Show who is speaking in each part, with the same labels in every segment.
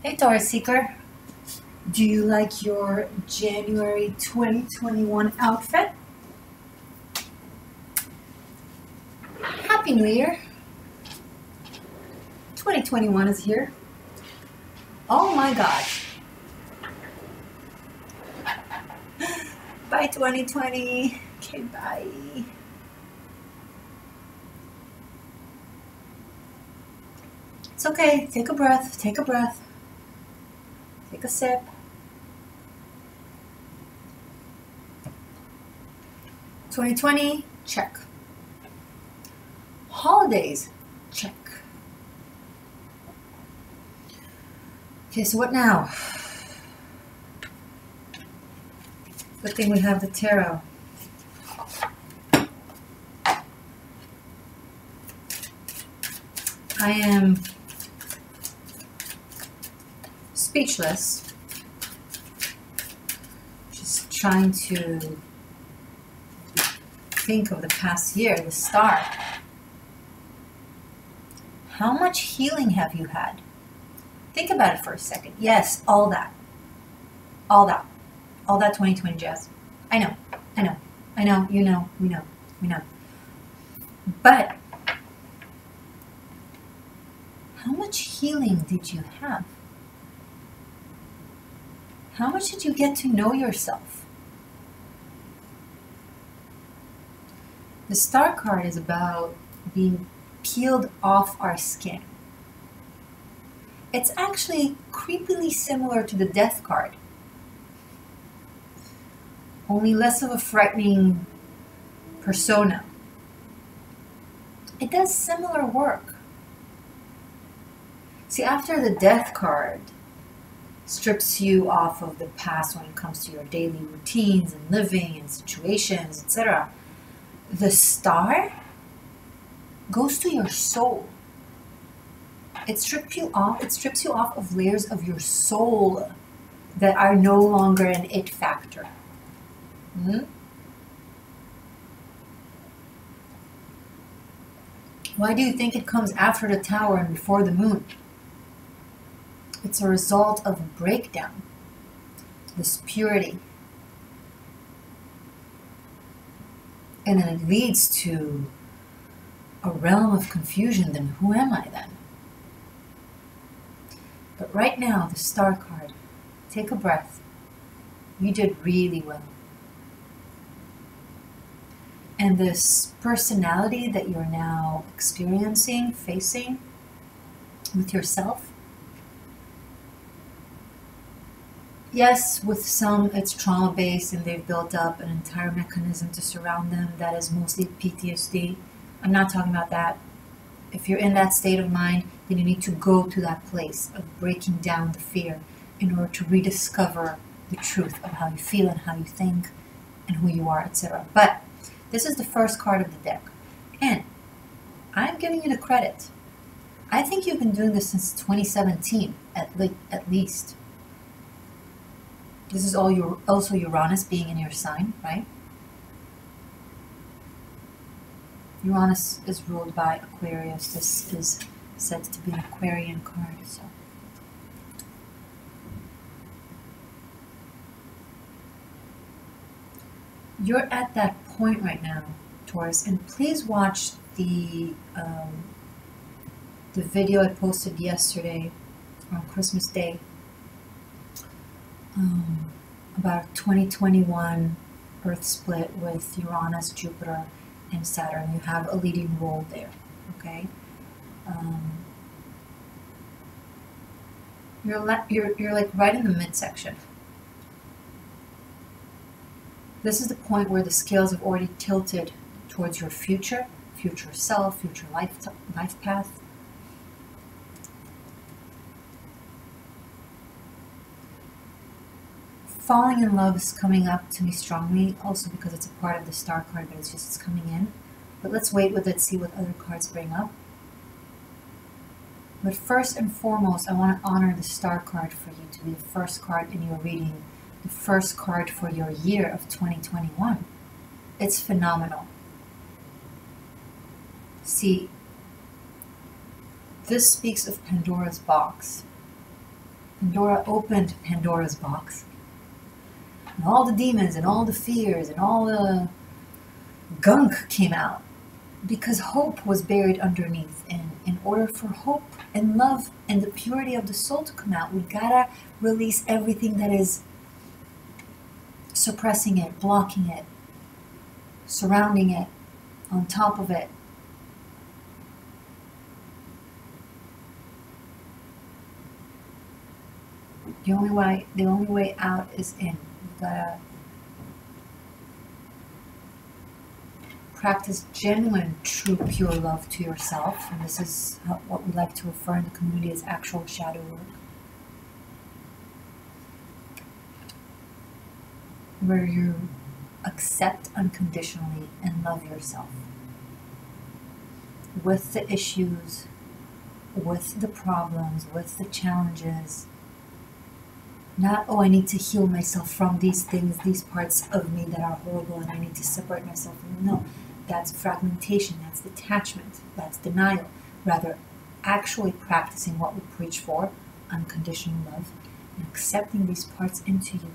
Speaker 1: Hey Taurus Seeker, do you like your January 2021 outfit? Happy New Year! 2021 is here. Oh my god. Bye 2020. Okay, bye. It's okay. Take a breath. Take a breath. Take a sip. "2020, check. Holidays, check. Okay, so what now? Good thing we have the tarot. I am speechless. Just trying to think of the past year, the start. How much healing have you had? Think about it for a second. Yes, all that. All that. All that 2020 jazz. I know. You know, we know. But how much healing did you have? How much did you get to know yourself? The Star card is about being peeled off our skin. It's actually creepily similar to the Death card, only less of a frightening persona. It does similar work. See, after the Death card strips you off of the past when it comes to your daily routines and living and situations, etc., the Star goes to your soul. It strips you off of layers of your soul that are no longer an it factor. Why do you think it comes after the Tower and before the Moon? It's a result of a breakdown, this purity. And then it leads to a realm of confusion. Then who am I then? But right now, the Star card, take a breath. You did really well. And this personality that you're now experiencing, facing with yourself, yes, with some it's trauma-based and they've built up an entire mechanism to surround them that is mostly PTSD. I'm not talking about that. If you're in that state of mind, then you need to go to that place of breaking down the fear in order to rediscover the truth of how you feel and how you think and who you are, etc. But this is the first card of the deck, and I'm giving you the credit. I think you've been doing this since 2017, at least. This is also Uranus being in your sign, right? Uranus is ruled by Aquarius. This is said to be an Aquarian card. So you're at that point right now, Taurus, and please watch the video I posted yesterday on Christmas Day about 2021 Earth split with Uranus, Jupiter, and Saturn. You have a leading role there, okay? You're like right in the midsection. This is the point where the scales have already tilted towards your future self, future life path. Falling in love is coming up to me strongly, also because it's a part of the Star card, but it's coming in. But let's wait with it, see what other cards bring up. But first and foremost, I want to honor the Star card for you to be the first card in your reading, the first card for your year of 2021. It's phenomenal. See, this speaks of Pandora's box. Pandora opened Pandora's box. And all the demons and all the fears and all the gunk came out. Because hope was buried underneath. And in order for hope and love and the purity of the soul to come out, we gotta release everything that is suppressing it, blocking it, surrounding it, on top of it. The only way out is in. You gotta practice genuine, true, pure love to yourself. And this is what we like to refer in the community as actual shadow work. Where you accept unconditionally and love yourself. With the issues, with the problems, with the challenges. Not, oh, I need to heal myself from these things, these parts of me that are horrible, and I need to separate myself from them. No, that's fragmentation, that's detachment, that's denial. Rather, actually practicing what we preach for, unconditional love, and accepting these parts into you.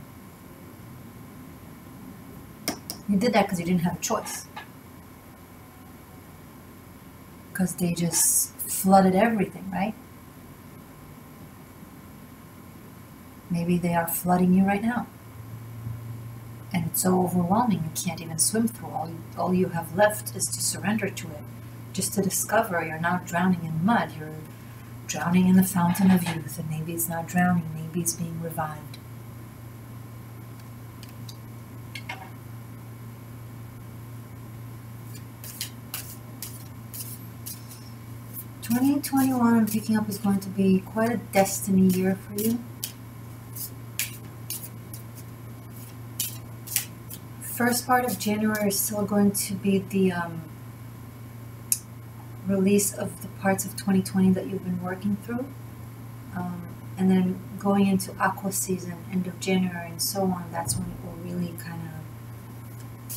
Speaker 1: You did that because you didn't have a choice. Because they just flooded everything, right? Maybe they are flooding you right now. And it's so overwhelming you can't even swim through. All you have left is to surrender to it. Just to discover you're not drowning in mud. You're drowning in the fountain of youth. And maybe it's not drowning. Maybe it's being revived. $2021, I'm picking up, is going to be quite a destiny year for you. First part of January is still going to be the release of the parts of 2020 that you've been working through. And then going into Aqua season, end of January and so on, that's when it will really kind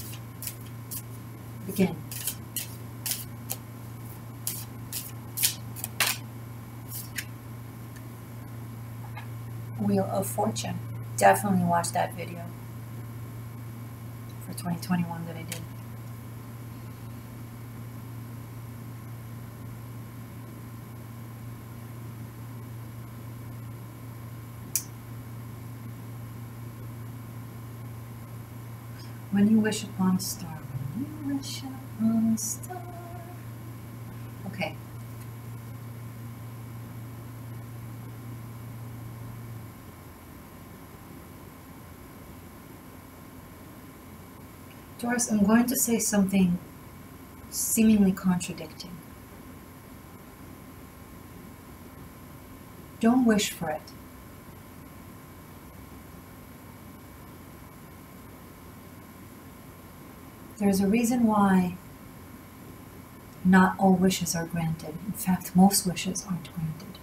Speaker 1: of begin. Wheel of Fortune. Definitely watch that video for 2021 that I did. When you wish upon a star. When you wish upon a star. Okay. Taurus, I'm going to say something seemingly contradicting. Don't wish for it. There's a reason why not all wishes are granted. In fact, most wishes aren't granted.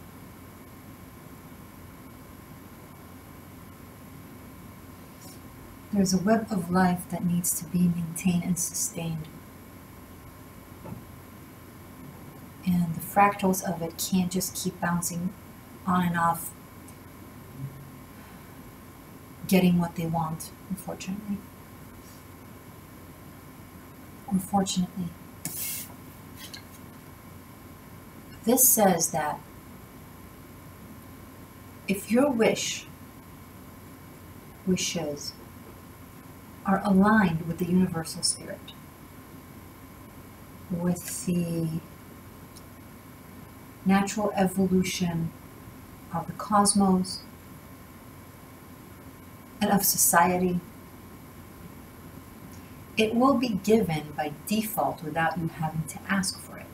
Speaker 1: There's a web of life that needs to be maintained and sustained. And the fractals of it can't just keep bouncing on and off, getting what they want, unfortunately. Unfortunately. This says that if your wishes are aligned with the universal spirit, with the natural evolution of the cosmos and of society, it will be given by default without you having to ask for it.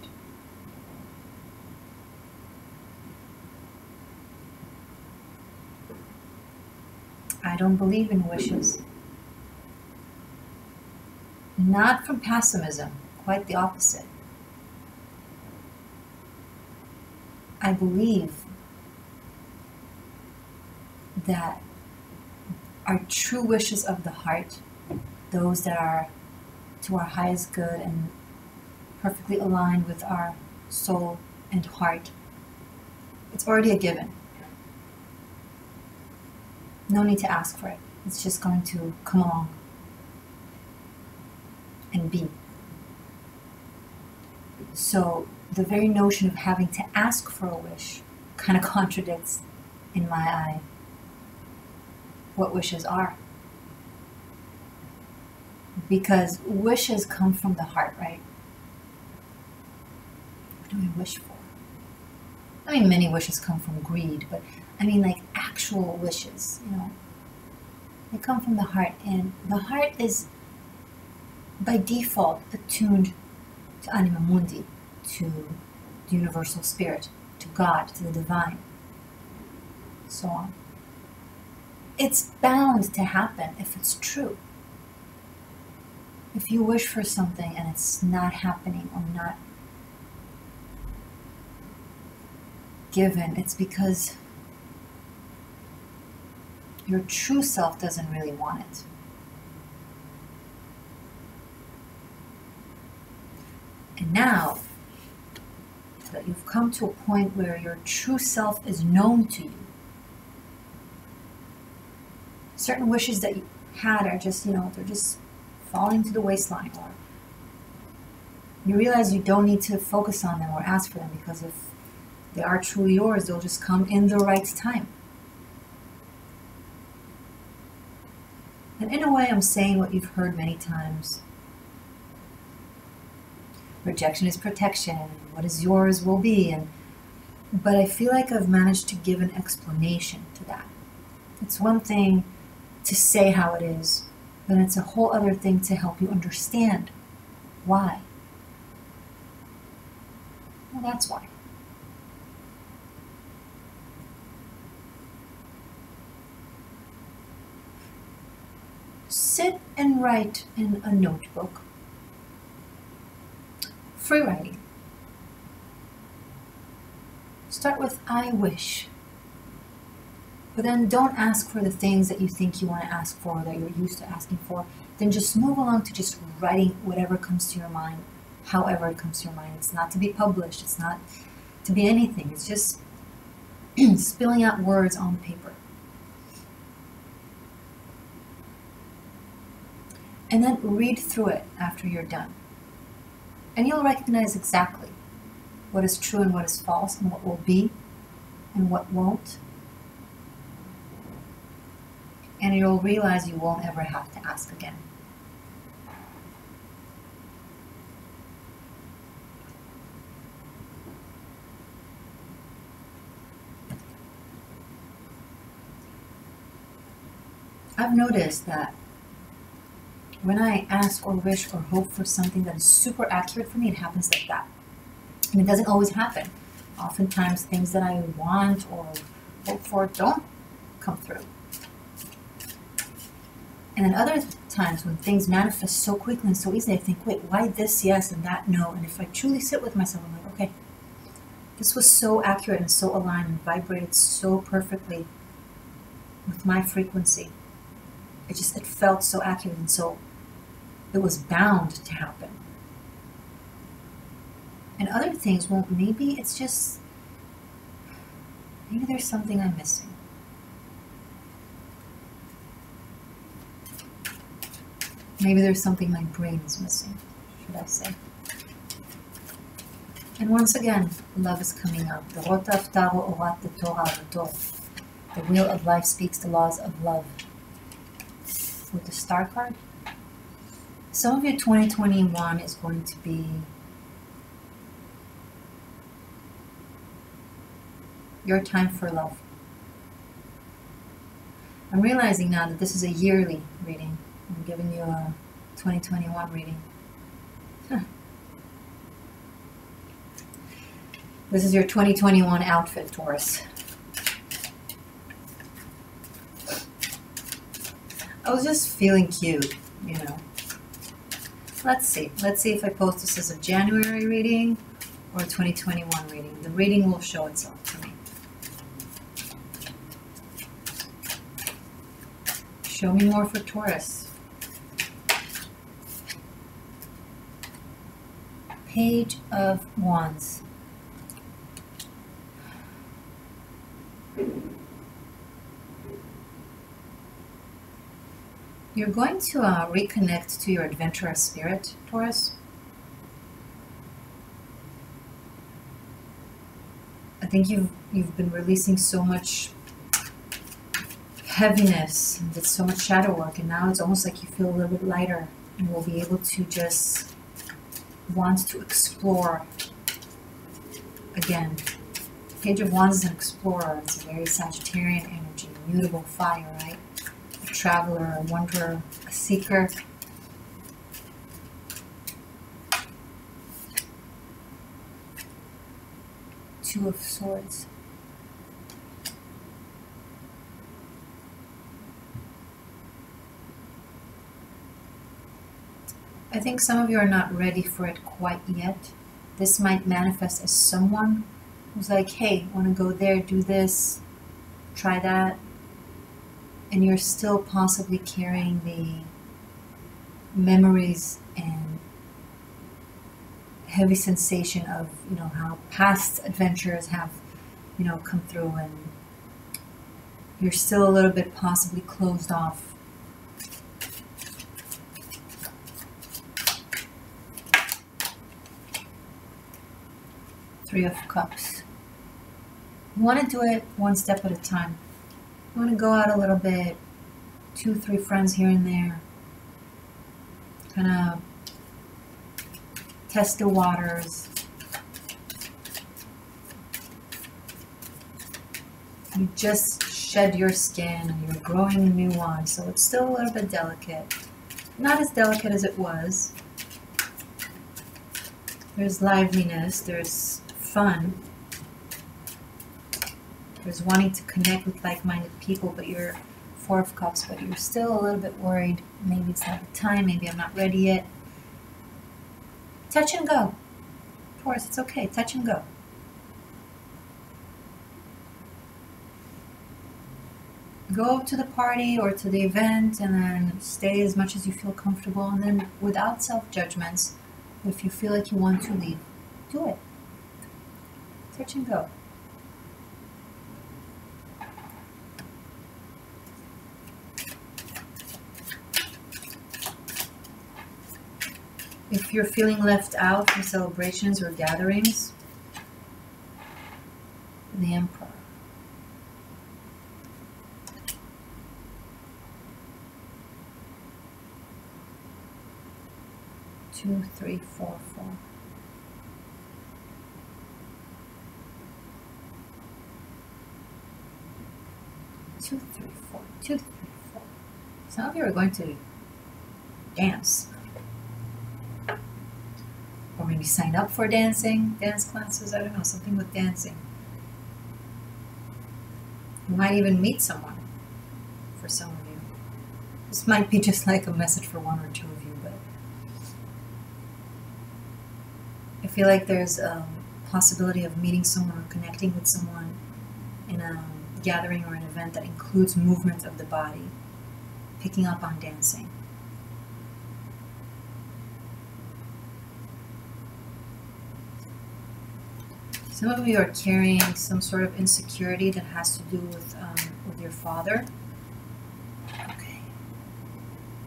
Speaker 1: I don't believe in wishes. Not from pessimism, quite the opposite. I believe that our true wishes of the heart, those that are to our highest good and perfectly aligned with our soul and heart, it's already a given. no need to ask for it. It's just going to come along and be. So the very notion of having to ask for a wish kind of contradicts, in my eye, what wishes are. Because wishes come from the heart, right? What do we wish for? I mean, many wishes come from greed, but I mean like actual wishes, you know. They come from the heart, and the heart is by default attuned to anima mundi, to the universal spirit, to God, to the divine, so on. It's bound to happen if it's true. If you wish for something and it's not happening or not given, it's because your true self doesn't really want it. And now that you've come to a point where your true self is known to you, certain wishes that you had are just, you know, they're just falling to the waistline, or you realize you don't need to focus on them or ask for them, because if they are truly yours, they'll just come in the right time. And in a way, I'm saying what you've heard many times. Rejection is protection. What is yours will be. But I feel like I've managed to give an explanation to that. It's one thing to say how it is, then it's a whole other thing to help you understand why. Well, that's why. Sit and write in a notebook. Free writing. Start with I wish. But then don't ask for the things that you think you want to ask for, that you're used to asking for. Then just move along to just writing whatever comes to your mind, however it comes to your mind. It's not to be published. It's not to be anything. It's just spilling out words on paper. And then read through it after you're done. And you'll recognize exactly what is true and what is false, and what will be and what won't. And you'll realize you won't ever have to ask again. I've noticed that when I ask or wish or hope for something that is super accurate for me, it happens like that. And it doesn't always happen. Oftentimes things that I want or hope for don't come through. And then other times when things manifest so quickly and so easily, I think, wait, why this yes and that no? And if I truly sit with myself, I'm like, okay, this was so accurate and so aligned and vibrated so perfectly with my frequency. It felt so accurate, and so it was bound to happen. And other things, well, maybe it's just, maybe there's something I'm missing. Maybe there's something my brain is missing, should I say. And once again, love is coming up. The wheel of life speaks the laws of love. With the star card. Some of your 2021 is going to be your time for love. I'm realizing now that this is a yearly reading. I'm giving you a 2021 reading. This is your 2021 outfit, Taurus. I was just feeling cute, you know. Let's see. Let's see if I post this as a January reading or a 2021 reading. The reading will show itself to me. Show me more for Taurus. Page of Wands. You're going to reconnect to your adventurous spirit, Taurus. I think you've been releasing so much heaviness and did so much shadow work, and now it's almost like you feel a little bit lighter and will be able to just want to explore again. Page of Wands is an explorer. It's a very Sagittarian energy, mutable fire, right? A traveler, a wanderer, a seeker. Two of Swords. I think some of you are not ready for it quite yet. This might manifest as someone who's like, hey, want to go there, do this, try that. And you're still possibly carrying the memories and heavy sensation of, you know, how past adventures have, you know, come through, and you're still a little bit possibly closed off. Three of Cups. You want to do it one step at a time. You want to go out a little bit, 2, 3 friends here and there. Kind of test the waters. You just shed your skin and you're growing a new one, so it's still a little bit delicate. Not as delicate as it was. There's liveliness, there's fun. There's wanting to connect with like-minded people, but you're 4 of Cups, but you're still a little bit worried. Maybe it's not the time, maybe I'm not ready yet. Touch and go. Taurus, it's okay, touch and go. Go to the party or to the event and then stay as much as you feel comfortable, and then without self-judgments, if you feel like you want to leave, do it. Touch and go. If you're feeling left out from celebrations or gatherings, the Emperor. Two, three, four, four. Two, three, four. 2, 3, 4. Some of you are going to dance. Or maybe sign up for dancing, dance classes, I don't know, something with dancing. You might even meet someone for some of you. This might be just like a message for 1 or 2 of you, but I feel like there's a possibility of meeting someone or connecting with someone in a gathering or an event that includes movement of the body, picking up on dancing. Some of you are carrying some sort of insecurity that has to do with your father. Okay.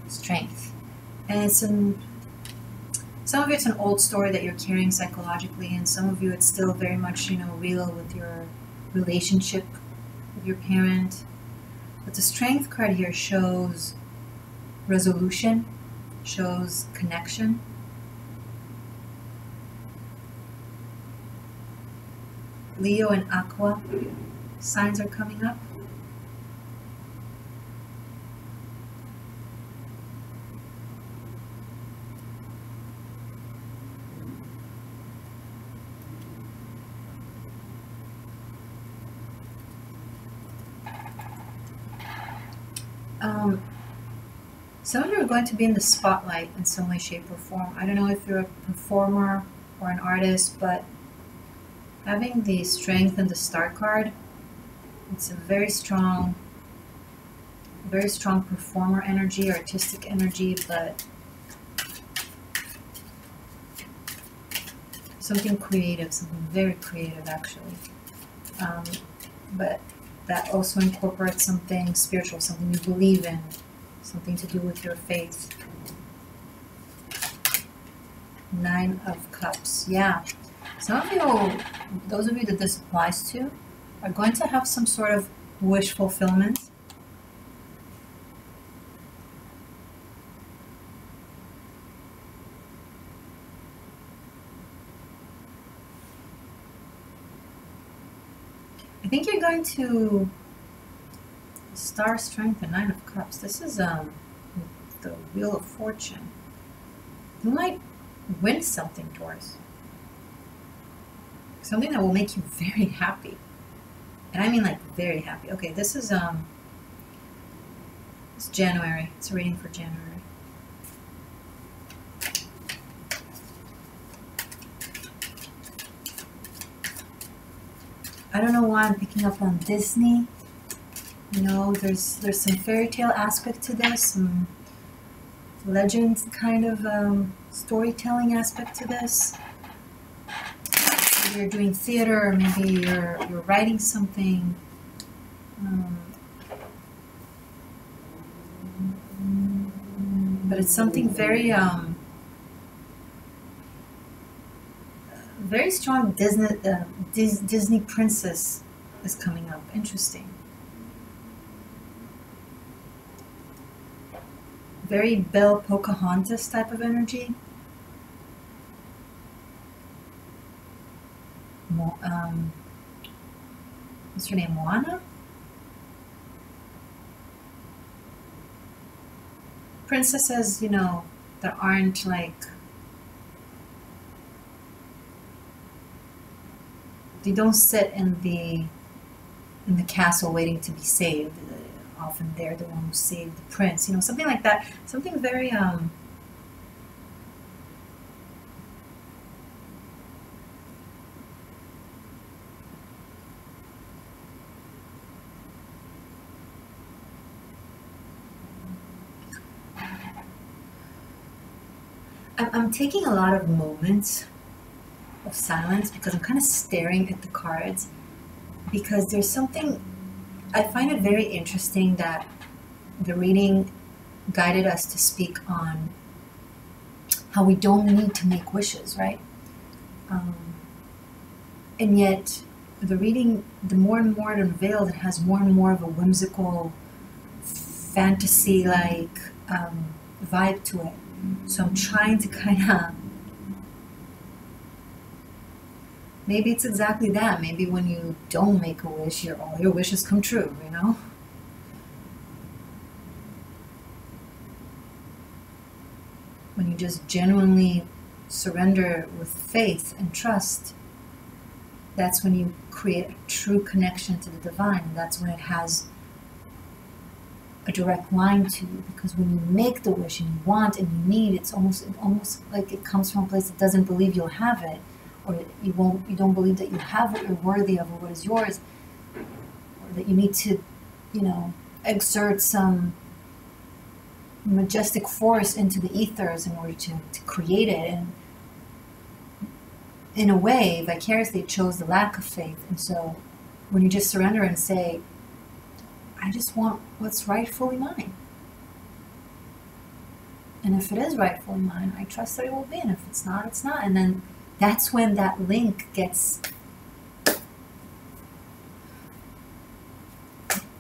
Speaker 1: Strength. And it's some of you it's an old story that you're carrying psychologically, and some of you it's still very much, you know, real with your relationship with your parent. But the Strength card here shows resolution, shows connection. Leo and Aqua signs are coming up. Some of you are going to be in the spotlight in some way, shape, or form. I don't know if you're a performer or an artist, but having the Strength and the Star card, it's a very strong performer energy, artistic energy, but something creative, something very creative actually. But that also incorporates something spiritual, something you believe in, Something to do with your faith. 9 of Cups. Yeah. Some of you, those of you that this applies to, are going to have some sort of wish fulfillment. I think you're going to Star, Strength, and 9 of Cups. This is the Wheel of Fortune. You might win something, Taurus. Something that will make you very happy. And I mean like very happy. Okay, this is it's January. It's a reading for January. I don't know why I'm picking up on Disney. You know, there's some fairy tale aspect to this, some legend kind of storytelling aspect to this. Maybe you're doing theater, or maybe you're writing something. But it's something very very strong. Disney princess is coming up. Interesting. Very Belle Pocahontas type of energy. What's her name? Moana? Princesses, you know, that aren't like, they don't sit in the castle waiting to be saved. Often they're the one who saved the prince, you know, something like that. Something very I'm taking a lot of moments of silence because I'm kind of staring at the cards, because there's something, I find it very interesting that the reading guided us to speak on how we don't need to make wishes, right? And yet the reading, the more and more it unveils, it has more and more of a whimsical, fantasy-like vibe to it. So I'm trying to kind of, maybe it's exactly that. Maybe when you don't make a wish, all your wishes come true, you know? When you just genuinely surrender with faith and trust, that's when you create a true connection to the divine. And that's when it has a direct line to you, because when you make the wish and you want and you need, it's almost like it comes from a place that doesn't believe you'll have it, or you don't believe that you have what you're worthy of or what is yours, or that you need to, you know, exert some majestic force into the ethers in order to create it. And in a way, vicariously, it shows the lack of faith. And so when you just surrender and say, I just want what's rightfully mine. And if it is rightfully mine, I trust that it will be. And if it's not, it's not. And then that's when that link gets...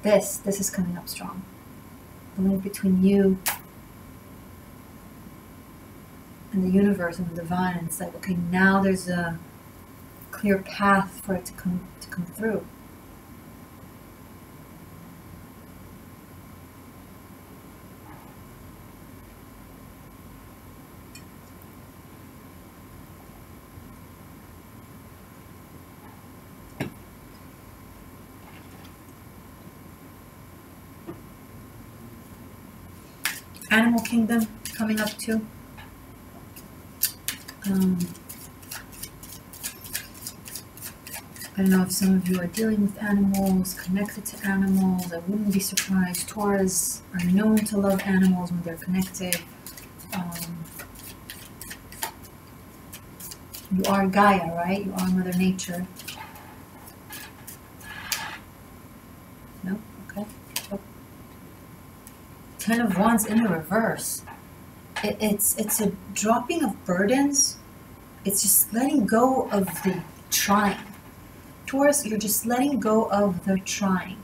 Speaker 1: This is coming up strong. The link between you and the universe and the divine. And it's like, okay, now there's a clear path for it to come through. Animal Kingdom coming up too. I don't know if some of you are dealing with animals, connected to animals. I wouldn't be surprised. Taurus are known to love animals when they're connected. You are Gaia, right? You are Mother Nature. No? Okay. Oh. Ten of Wands in the reverse. It's a dropping of burdens. It's just letting go of the trying. Taurus, you're just letting go of the trying.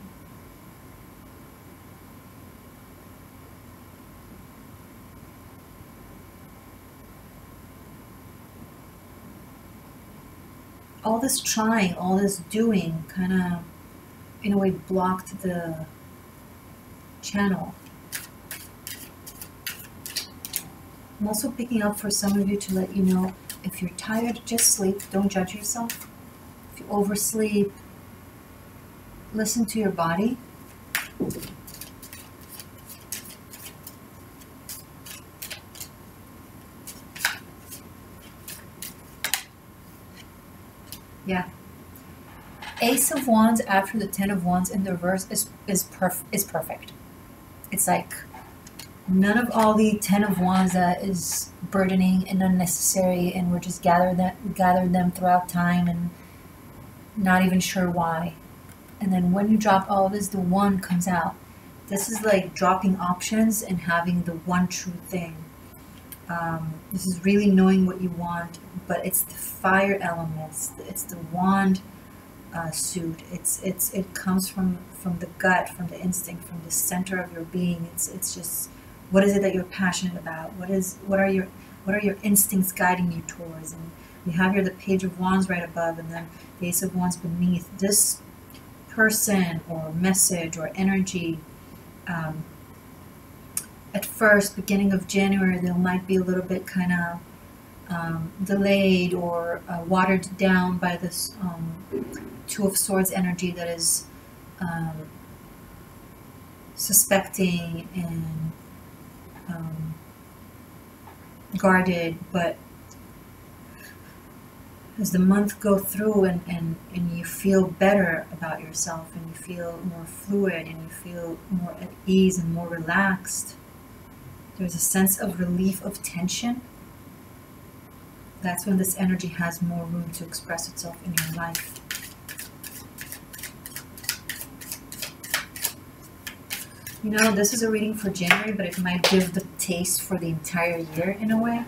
Speaker 1: All this trying, all this doing kind of, in a way, blocked the channel. I'm also picking up for some of you to let you know, if you're tired, just sleep. Don't judge yourself. If you oversleep, listen to your body. Yeah. Ace of Wands after the Ten of Wands in the reverse is perfect. It's like none of all the Ten of Wands that is burdening and unnecessary, and we're just gathered them throughout time and not even sure why. And then when you drop all of this, the one comes out. This is like dropping options and having the one true thing. This is really knowing what you want, but it's the fire elements. It's the wand suit. It comes from the gut, from the instinct, from the center of your being. It's just, what is it that you're passionate about? What are your instincts guiding you towards? And we have here the Page of Wands right above, and then the Ace of Wands beneath. This person or message or energy, at first, beginning of January, they might be a little bit kind of delayed or watered down by this Two of Swords energy that is suspecting and guarded. But as the month go through and you feel better about yourself, and you feel more fluid, and you feel more at ease and more relaxed, there's a sense of relief of tension. That's when this energy has more room to express itself in your life. You know, this is a reading for January, but it might give the taste for the entire year in a way.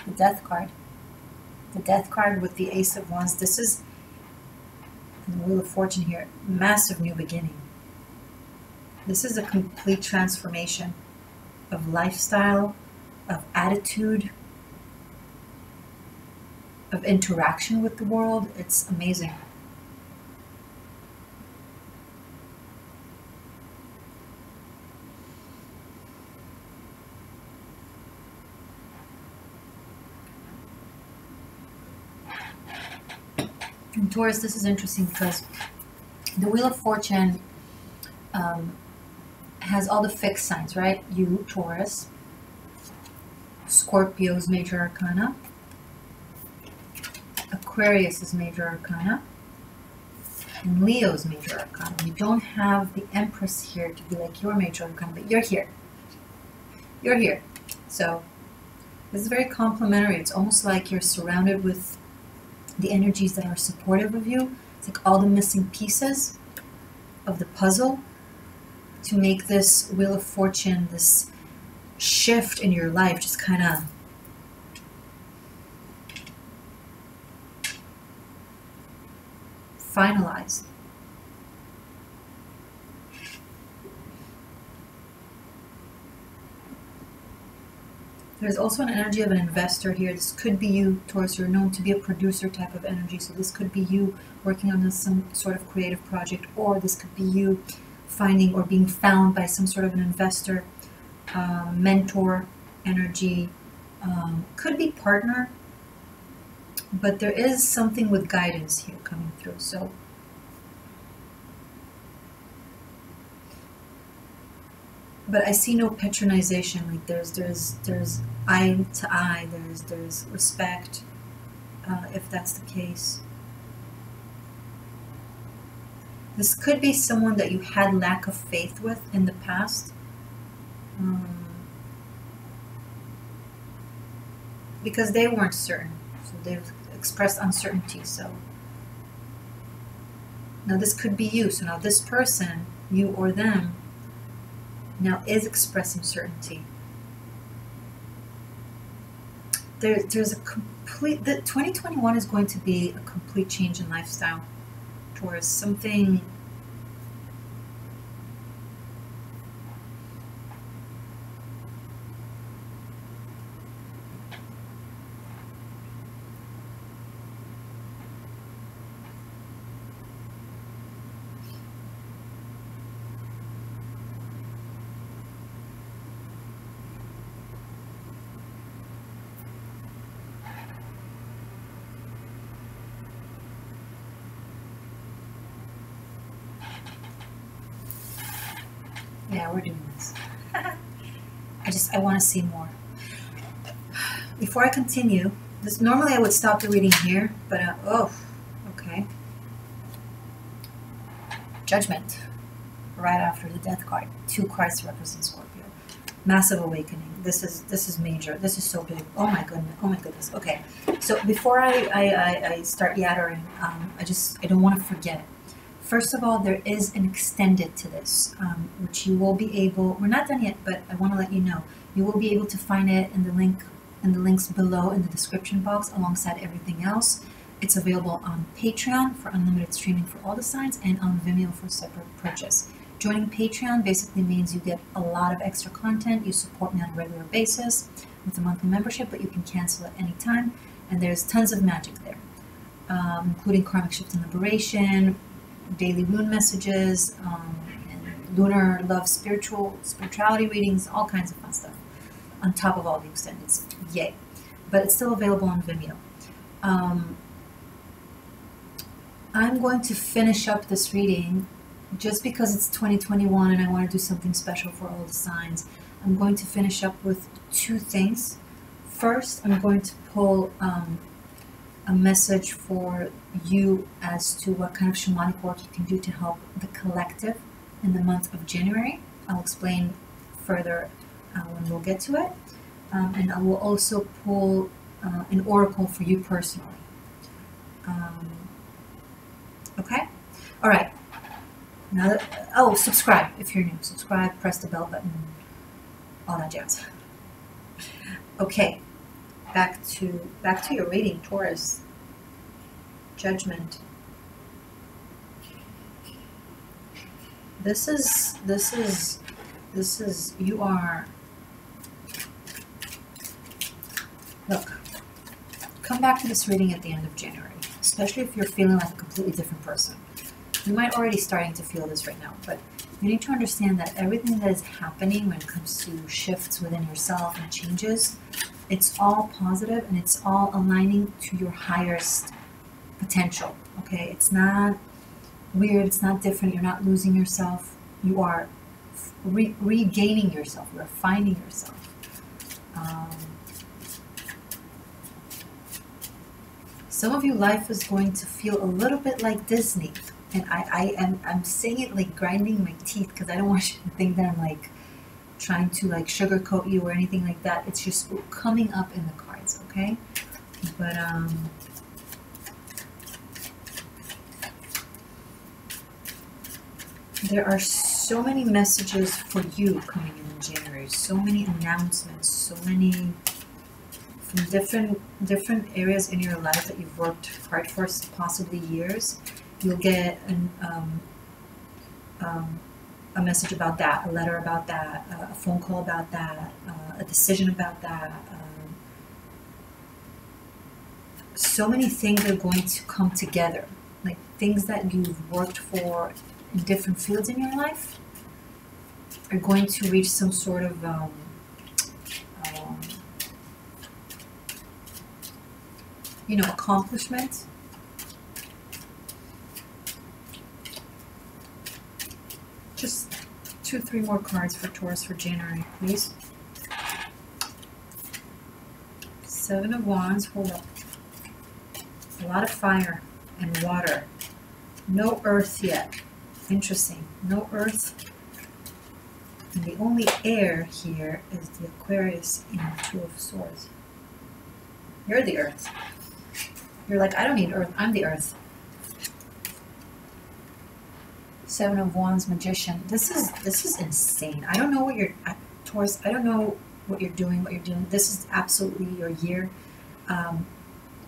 Speaker 1: The Death card. The Death card with the Ace of Wands. This is, and the Wheel of Fortune here, massive new beginning. This is a complete transformation of lifestyle, of attitude, of interaction with the world. It's amazing. And Taurus, this is interesting because the Wheel of Fortune has all the fixed signs, right? You, Taurus, Scorpio's major arcana, Aquarius's major arcana, and Leo's major arcana. You don't have the Empress here to be like your major arcana, but you're here. You're here. So this is very complementary. It's almost like you're surrounded with the energies that are supportive of you. It's like all the missing pieces of the puzzle to make this Wheel of Fortune, this shift in your life, just kind of finalized. There's also an energy of an investor here. This could be you, Taurus. You're known to be a producer type of energy, so this could be you working on some sort of creative project, or this could be you finding or being found by some sort of an investor, mentor energy, could be partner, but there is something with guidance here coming through. So but I see no patronization. Like there's eye to eye, there's respect, if that's the case. This could be someone that you had lack of faith with in the past, because they weren't certain, so they've expressed uncertainty. So Now this could be you. So now this person, you or them, now is expressing certainty. There's a complete, 2021 is going to be a complete change in lifestyle towards something. Yeah, we're doing this. I want to see more. Before I continue, this normally I would stop the reading here, but okay. Judgment, right after the Death card. 2 cards represent Scorpio. Massive awakening. This is major. This is so big. Oh my goodness. Oh my goodness. Okay. So before I start yattering, I don't want to forget. First of all, there is an extended to this, which you will be able. We're not done yet, but I want to let you know. You will be able to find it in the links below in the description box, alongside everything else. It's available on Patreon for unlimited streaming for all the signs, and on Vimeo for separate purchase. Joining Patreon basically means you get a lot of extra content. You support me on a regular basis with a monthly membership, but you can cancel at any time. And there's tons of magic there, including karmic shift and liberation, daily rune messages, and lunar love, spirituality readings, all kinds of fun stuff on top of all the extendeds. Yay. But it's still available on Vimeo. I'm going to finish up this reading just because it's 2021 and I want to do something special for all the signs. I'm going to finish up with 2 things. First, I'm going to pull a message for you as to what kind of shamanic work you can do to help the collective in the month of January. I'll explain further when we'll get to it. And I will also pull an oracle for you personally. Okay? All right. Now that, subscribe if you're new. Subscribe, press the bell button, all that jazz. Okay. Back to your reading, Taurus. Judgment. This is you are. Look, come back to this reading at the end of January, especially if you're feeling like a completely different person. You might already starting to feel this right now, but you need to understand that everything that is happening when it comes to shifts within yourself and changes, it's all positive and it's all aligning to your highest potential. Okay, it's not weird, it's not different, you're not losing yourself, you are regaining yourself, you are finding yourself. Some of you, life is going to feel a little bit like Disney, and I'm saying it like grinding my teeth because I don't want you to think that I'm like trying to like sugarcoat you or anything like that. It's just coming up in the cards, okay? But there are so many messages for you coming in January, so many announcements, so many from different areas in your life that you've worked hard for, possibly years. You'll get a message about that, a letter about that, a phone call about that, a decision about that. So many things are going to come together, like things that you've worked for in different fields in your life are going to reach some sort of accomplishment. Just 2-3 more cards for Taurus for January, please. 7 of Wands, hold up. A lot of fire and water. No earth yet. Interesting. No earth. And the only air here is the Aquarius in the 2 of Swords. You're the earth. You're like, I don't need earth. I'm the earth. Seven of Wands, Magician. This is insane. I don't know what you're, Taurus, I don't know what you're doing, This is absolutely your year.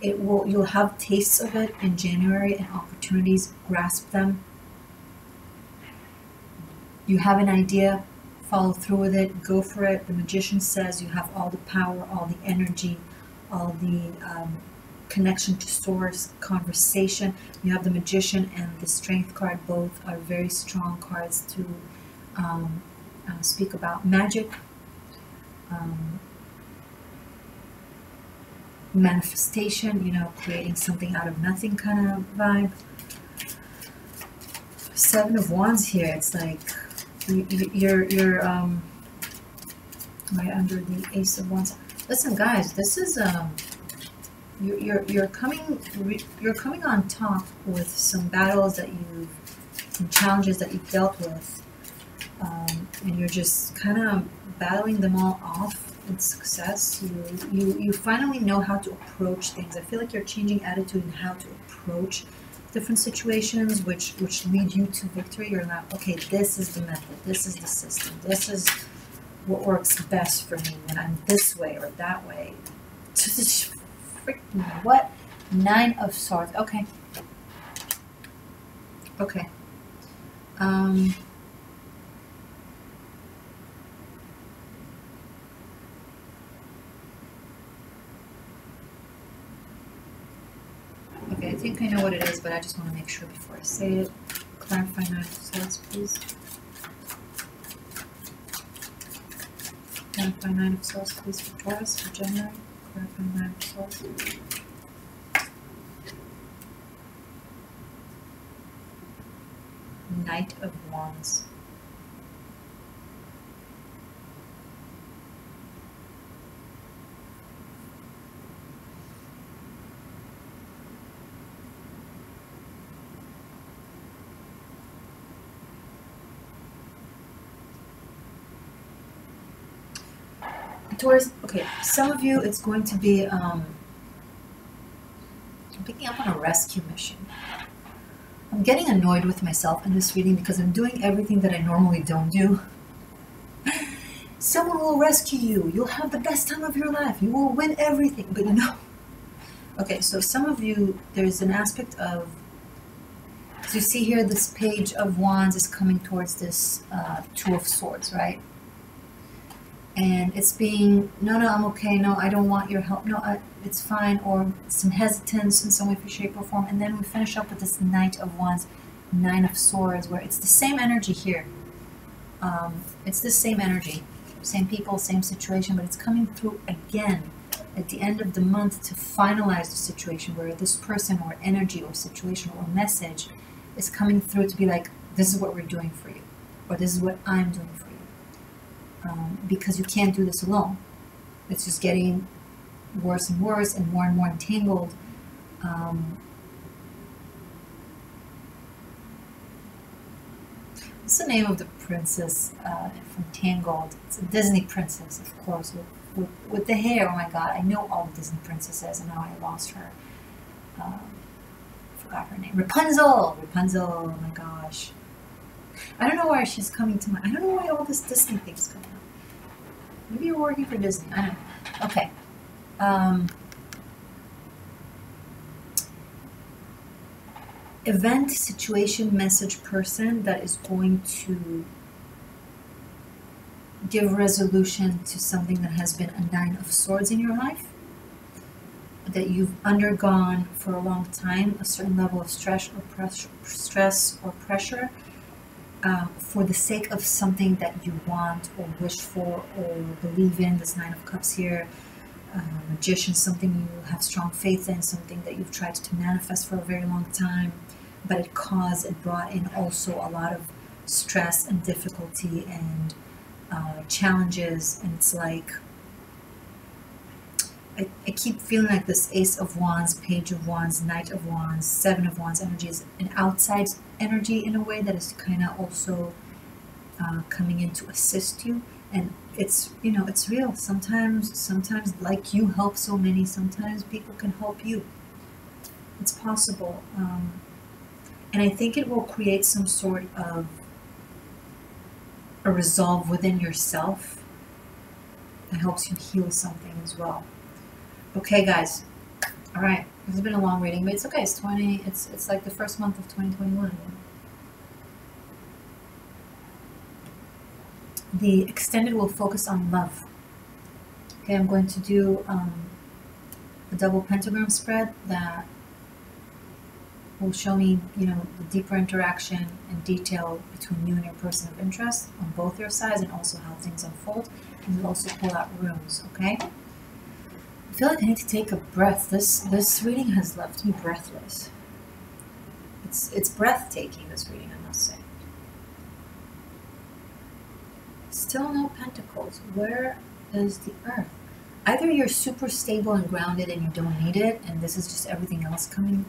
Speaker 1: You'll have tastes of it in January and opportunities, grasp them. You have an idea, follow through with it, go for it. The Magician says you have all the power, all the energy, all the connection to source, conversation. You have the Magician and the Strength card. Both are very strong cards to speak about magic, manifestation, you know, creating something out of nothing kind of vibe. Seven of Wands here. It's like you're right under the Ace of Wands. Listen, guys, this is you're coming on top with some battles that some challenges that you've dealt with, and you're just kind of battling them all off with success. You finally know how to approach things. I feel like you're changing attitude and how to approach different situations, which lead you to victory. You're like, okay, this is the method, this is the system, this is what works best for me when I'm this way or that way. Freaking what? Nine of Swords. Okay. Okay. Okay, I think I know what it is, but I just want to make sure before I say it. Clarify Nine of Swords, please. Clarify Nine of Swords, please, for Taurus, for January. Clarify Nine of Swords. Knight of Wands. Taurus, okay, some of you, it's going to be, I'm picking up on a rescue mission. I'm getting annoyed with myself in this reading because I'm doing everything that I normally don't do. Someone will rescue you. You'll have the best time of your life. You will win everything, but you know. Okay, so some of you, there's an aspect of, so you see here, this Page of Wands is coming towards this Two of Swords, right? And it's being, no, I'm okay, no, I don't want your help, no, it's fine, or some hesitance in some way, shape, or form. And then we finish up with this Knight of Wands, Nine of Swords, where it's the same energy here. It's the same energy, same people, same situation, but it's coming through again at the end of the month to finalize the situation, where this person or energy or situation or message is coming through to be like, this is what we're doing for you, or this is what I'm doing for you. Because you can't do this alone. It's just getting worse and worse and more entangled. What's the name of the princess from Tangled? It's a Disney princess, of course, with the hair. Oh my god, I know all the Disney princesses, and now I lost her. Forgot her name. Rapunzel! Oh my gosh. I don't know why she's coming to mind. I don't know why all this Disney thing's coming up. Maybe you're working for Disney. I don't know. Okay. Event, situation, message, person that is going to give resolution to something that has been a Nine of Swords in your life, that you've undergone for a long time, a certain level of stress or pressure, for the sake of something that you want or wish for or believe in. This Nine of Cups here, Magician, something you have strong faith in, something that you've tried to manifest for a very long time, but it brought in also a lot of stress and difficulty and challenges. And it's like, I keep feeling like this Ace of Wands, Page of Wands, Knight of Wands, Seven of Wands energy is an outside energy in a way that is kind of also coming in to assist you. And it's, you know, it's real. Sometimes like you help so many, sometimes people can help you. It's possible. And I think it will create some sort of a resolve within yourself that helps you heal something as well. Okay, guys. All right. This has been a long reading, but it's okay. It's like the first month of 2021. The extended will focus on love. Okay, I'm going to do a double pentagram spread that will show me, the deeper interaction and detail between you and your person of interest on both your sides, and also how things unfold. And we'll also pull out runes, okay? I feel like I need to take a breath. This reading has left me breathless. It's breathtaking, this reading, I must say. Still no pentacles. Where is the earth? Either you're super stable and grounded and you don't need it, and this is just everything else coming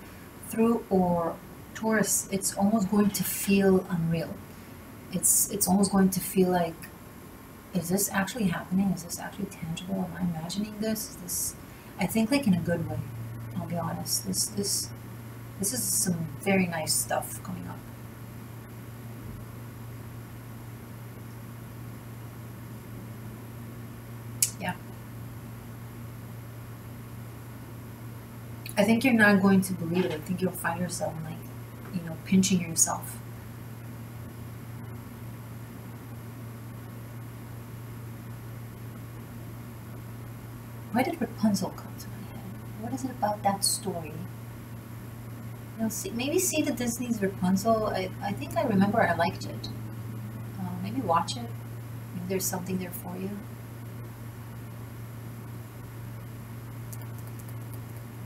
Speaker 1: through, or Taurus, it's almost going to feel unreal. It's almost going to feel like, is this actually happening? Is this actually tangible? Am I imagining this? I think like in a good way. I'll be honest. This is some very nice stuff coming up. Yeah. I think you're not going to believe it. I think you'll find yourself like, pinching yourself. Why did Rapunzel come to my head? What is it about that story? Maybe see the Disney's Rapunzel. I think I remember I liked it. Maybe watch it. Maybe there's something there for you.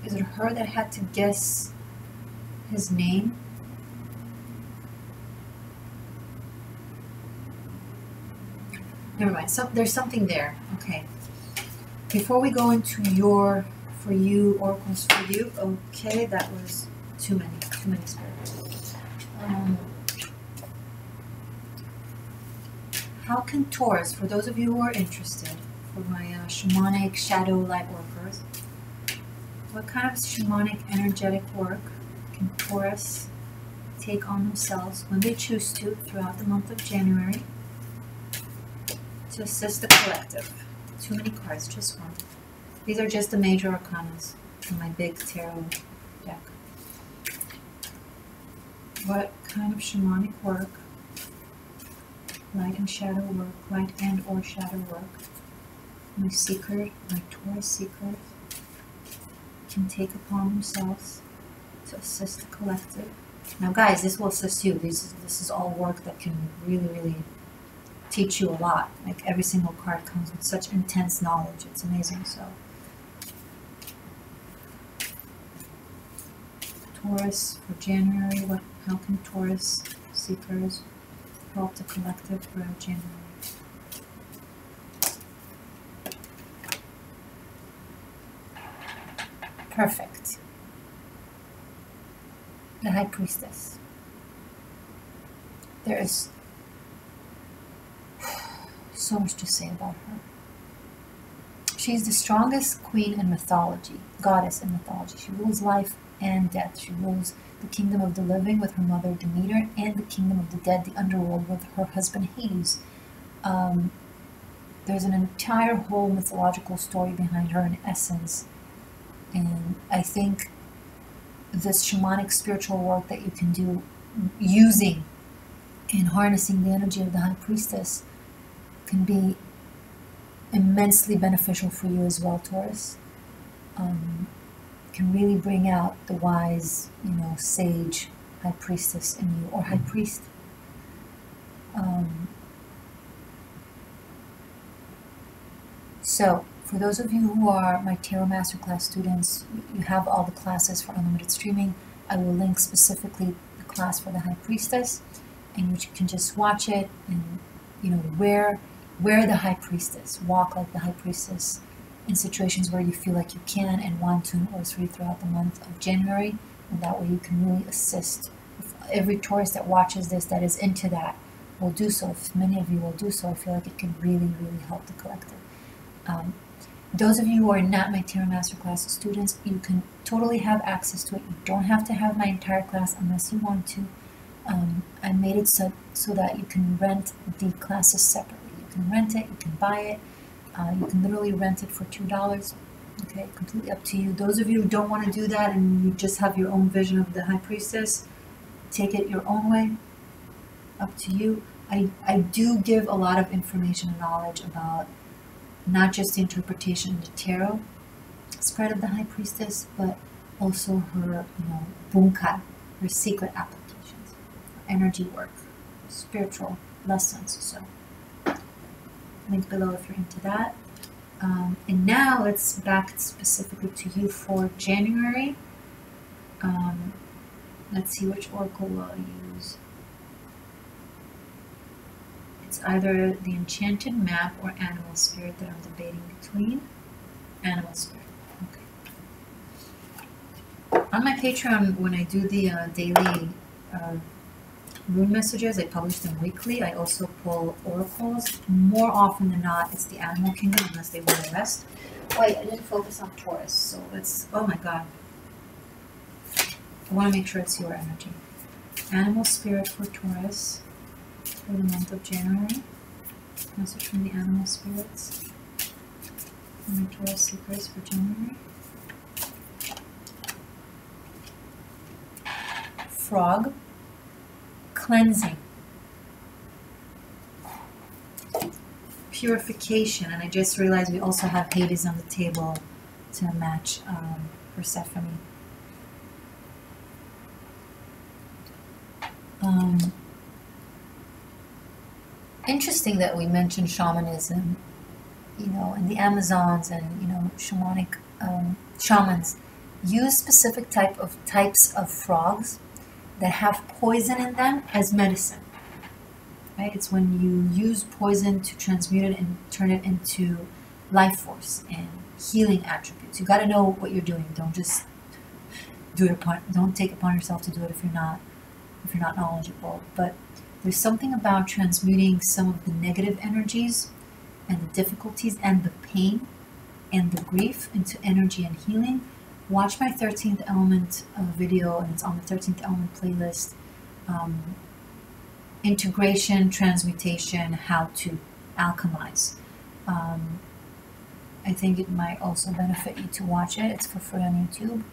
Speaker 1: Is it her that had to guess his name? Never mind. There's something there. Okay. Before we go into for you, oracles for you. Okay, that was too many spirits. How can Taurus, for those of you who are interested, for my shamanic shadow light workers, what kind of shamanic energetic work can Taurus take on themselves when they choose to throughout the month of January to assist the collective? Too many cards, just one. These are just the major arcanas in my big tarot deck. What kind of shamanic work, light and shadow work, light and or shadow work, my Taurus seekers can take upon themselves to assist the collective? Now guys, this will assist you. This is all work that can really, really teach you a lot. Like every single card comes with such intense knowledge. It's amazing. So Taurus for January, how can Taurus seekers help the collective throughout January? Perfect. The High Priestess. There is so much to say about her. She's the strongest queen in mythology, goddess in mythology. She rules life and death. She rules the kingdom of the living with her mother Demeter, and the kingdom of the dead, the underworld, with her husband Hades. There's an entire whole mythological story behind her in essence. And I think this shamanic spiritual work that you can do using and harnessing the energy of the High Priestess can be immensely beneficial for you as well, Taurus. Can really bring out the wise, sage High Priestess in you, or High Priest. So, for those of you who are my Tarot Masterclass students, you have all the classes for unlimited streaming. I will link specifically the class for the High Priestess, and you can just watch it and, wear the High Priestess. Walk like the High Priestess in situations where you feel like you can, and 1, 2, or 3 throughout the month of January. And that way you can really assist. If every Taurus that watches this that is into that will do so, if many of you will do so, I feel like it can really, really help the collective. Those of you who are not my Tarot Masterclass students, you can totally have access to it. You don't have to have my entire class unless you want to. I made it so that you can rent the classes separately. You can rent it, you can buy it. You can literally rent it for $2. Okay, completely up to you. Those of you who don't want to do that and you just have your own vision of the High Priestess, take it your own way. Up to you. I do give a lot of information and knowledge about not just the interpretation of the tarot spread of the High Priestess, but also her, bunkai, her secret applications, energy work, spiritual lessons. So, link below if you're into that. And now let's back specifically to you for January. Let's see which oracle will I use. It's either the Enchanted Map or Animal Spirit that I'm debating between. Animal Spirit. Okay. On my Patreon, when I do the daily rune messages, I publish them weekly. I also pull oracles. More often than not, it's the Animal Kingdom, unless they want to rest. Wait, I didn't focus on Taurus, so let's... Oh my god. I want to make sure it's your energy. Animal Spirit for Taurus for the month of January. Message from the Animal Spirits. And the Taurus Secrets for January. Frog. Cleansing. Purification. And I just realized we also have Hades on the table to match Persephone. Interesting that we mentioned shamanism, and the Amazons and, shamanic shamans use specific types of frogs that have poison in them as medicine, right? It's when you use poison to transmute it and turn it into life force and healing attributes. You got to know what you're doing. Don't just don't take it upon yourself to do it if you're not knowledgeable. But there's something about transmuting some of the negative energies and the difficulties and the pain and the grief into energy and healing. Watch my 13th element video, and it's on the 13th element playlist. Integration, transmutation, how to alchemize. I think it might also benefit you to watch it. It's for free on YouTube.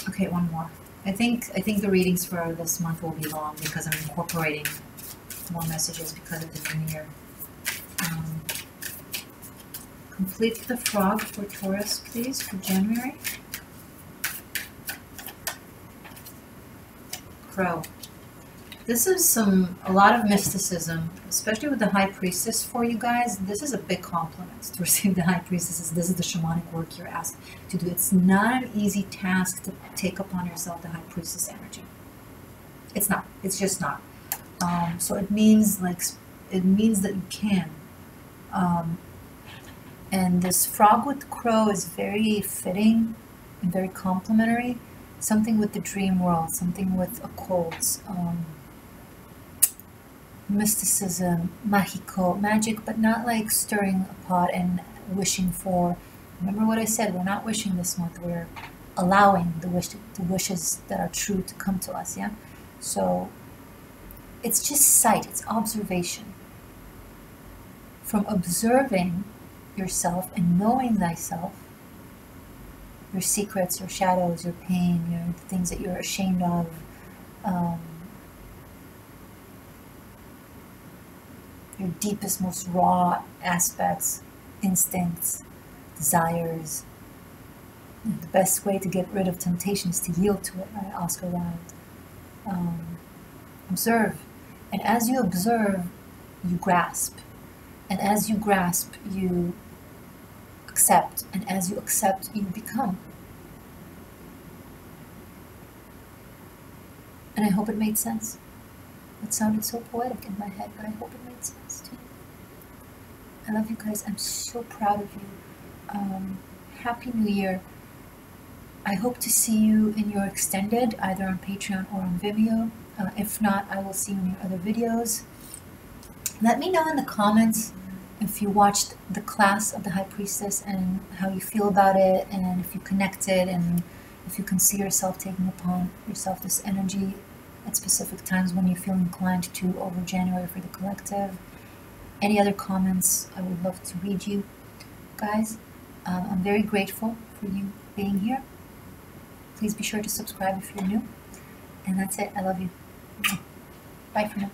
Speaker 1: Okay, one more. I think the readings for this month will be long because I'm incorporating more messages because of the new year. Complete the frog for Taurus, please, for January. Crow. This is a lot of mysticism, especially with the High Priestess for you guys. This is a big compliment to receive the High Priestess. This is the shamanic work you're asked to do. It's not an easy task to take upon yourself the High Priestess energy. It's not. It's just not. So it means that you can. And this frog with crow is very fitting and very complementary. Something with the dream world, something with occults, mysticism, mahiko, magic, but not like stirring a pot and wishing for. Remember what I said, we're not wishing this month, we're allowing the wishes that are true to come to us, yeah? So it's just sight, it's observation. From observing yourself and knowing thyself, your secrets, your shadows, your pain, your things that you're ashamed of, your deepest, most raw aspects, instincts, desires. The best way to get rid of temptation is to yield to it, right? Oscar Wilde. Observe. And as you observe, you grasp. And as you grasp, you accept. And as you accept, you become. And I hope it made sense. It sounded so poetic in my head, but I hope it made sense too. I love you guys. I'm so proud of you. Happy New Year. I hope to see you in your extended, either on Patreon or on Vimeo. If not, I will see you in your other videos. Let me know in the comments if you watched the class of the High Priestess and how you feel about it, and if you connected, and if you can see yourself taking upon yourself this energy at specific times when you feel inclined to over January for the collective. Any other comments, I would love to read you guys. I'm very grateful for you being here. Please be sure to subscribe if you're new. And that's it. I love you. Bye for now.